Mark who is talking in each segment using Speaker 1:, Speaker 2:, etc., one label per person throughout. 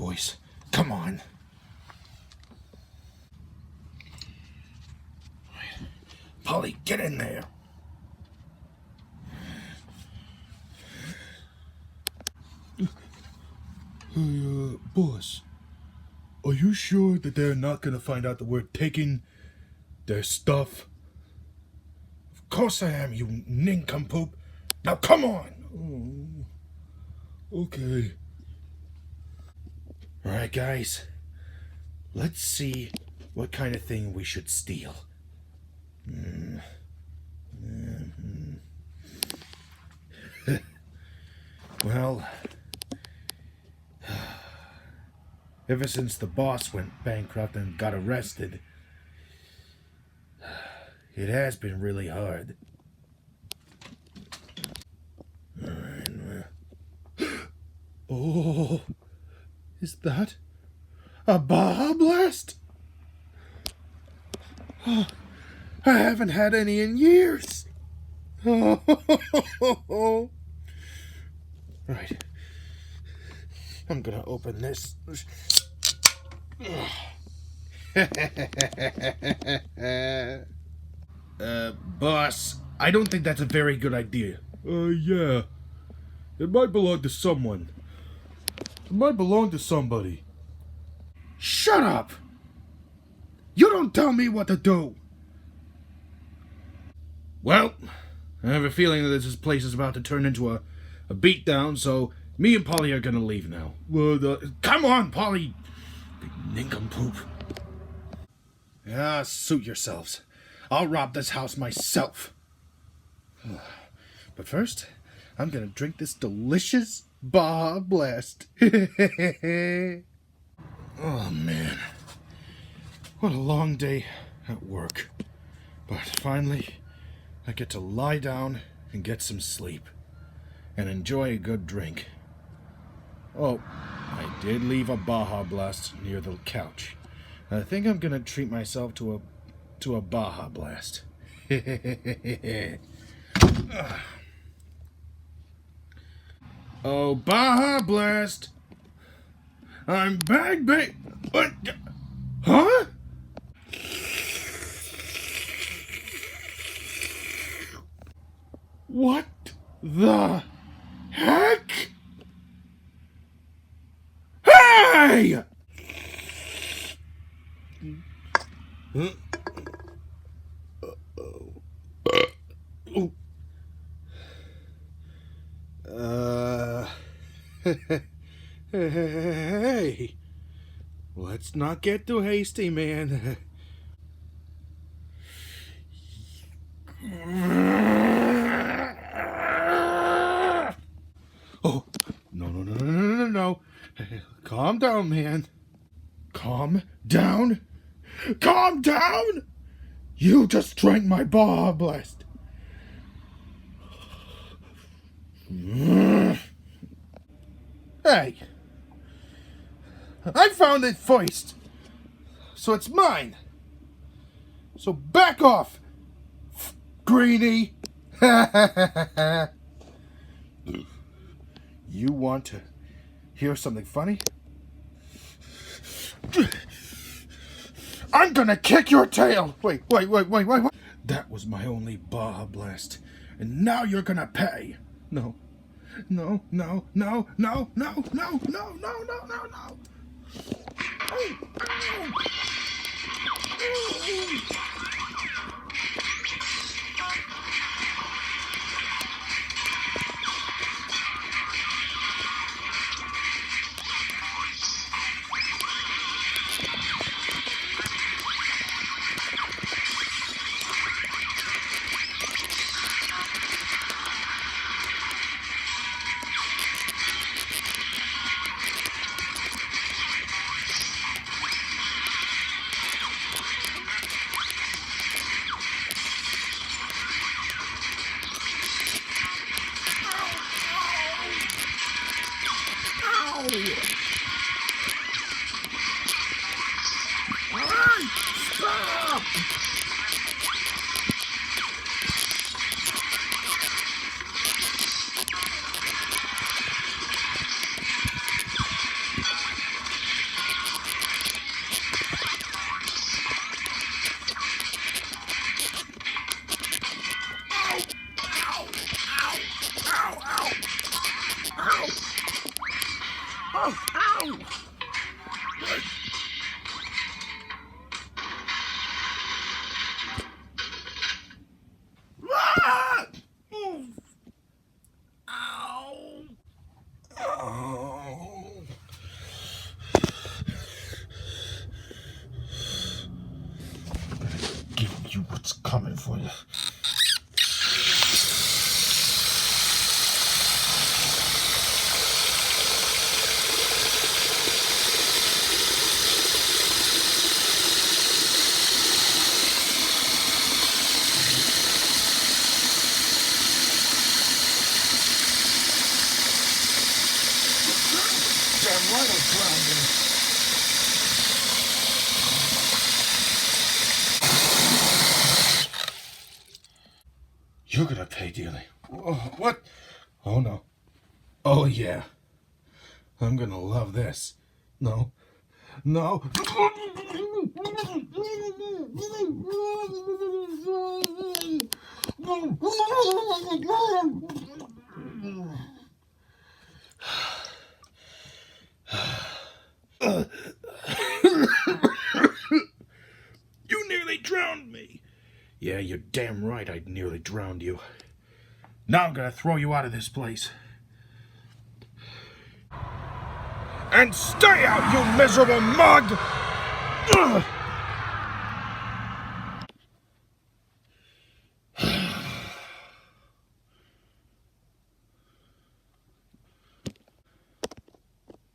Speaker 1: boys. Come on. Polly, get in there. Hey, boss. Are you sure that they're not gonna find out that we're taking their stuff? Of course I am, you nincompoop. Now come on. Oh, okay. Alright, guys. Let's see what kind of thing we should steal. Well, ever since the boss went bankrupt and got arrested, it has been really hard. Oh, is that a Baja Blast? Oh, I haven't had any in years. Oh. Right. I'm gonna open this. Boss, I don't think that's a very good idea. Yeah. It might belong to someone. It might belong to somebody. Shut up! You don't tell me what to do! Well, I have a feeling that this place is about to turn into a beatdown, so me and Polly are gonna leave now. Come on, Polly! Big nincompoop. Ah, suit yourselves. I'll rob this house myself. But first, I'm gonna drink this delicious Baja Blast. Oh, man. What a long day at work. But finally, I get to lie down and get some sleep. And enjoy a good drink. Oh, I did leave a Baja Blast near the couch. I think I'm gonna treat myself to a Baja Blast. Oh, Baja Blast! I'm back, babe. What? Huh? What the heck? Hey! Hey, let's not get too hasty, man. Oh, no. Calm down, man. Calm down? Calm down? You just drank my Baja Blast. Hey, I found it first, so it's mine. So back off, Greenie. You want to hear something funny? I'm gonna kick your tail. Wait. That was my only Baja Blast, and now you're gonna pay. No. Stop! damn right I'll drown you. You're gonna pay dearly. What? Oh no. Oh yeah. I'm gonna love this. No. No. You nearly drowned me. Yeah, you're damn right I nearly drowned you. Now I'm gonna throw you out of this place. And stay out, you miserable mug! Ugh.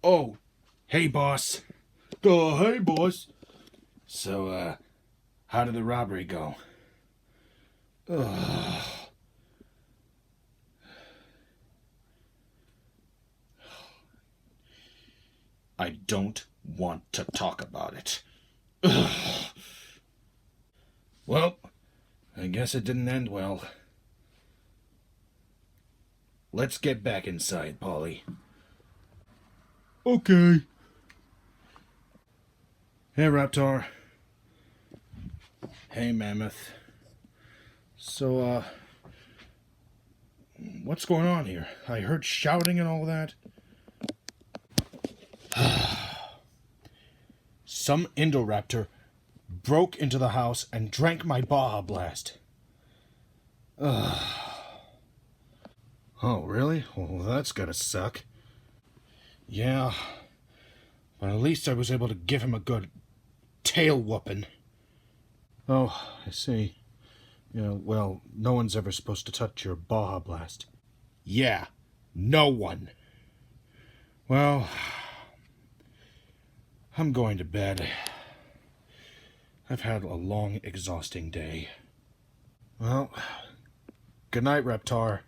Speaker 1: Oh, hey, boss. Oh, hey, boss. So, how did the robbery go? Ugh. I don't want to talk about it. Ugh. Well, I guess it didn't end well. Let's get back inside, Polly. Okay. Hey, Reptar. Hey, Mammoth. So, what's going on here? I heard shouting and all that. Some indoraptor broke into the house and drank my Baja Blast. Oh, really? Well, that's gotta suck. Yeah, but at least I was able to give him a good tail whooping. Oh, I see. Yeah, well, no one's ever supposed to touch your Baja Blast. Yeah, no one. Well, I'm going to bed. I've had a long, exhausting day. Well, good night, Reptar.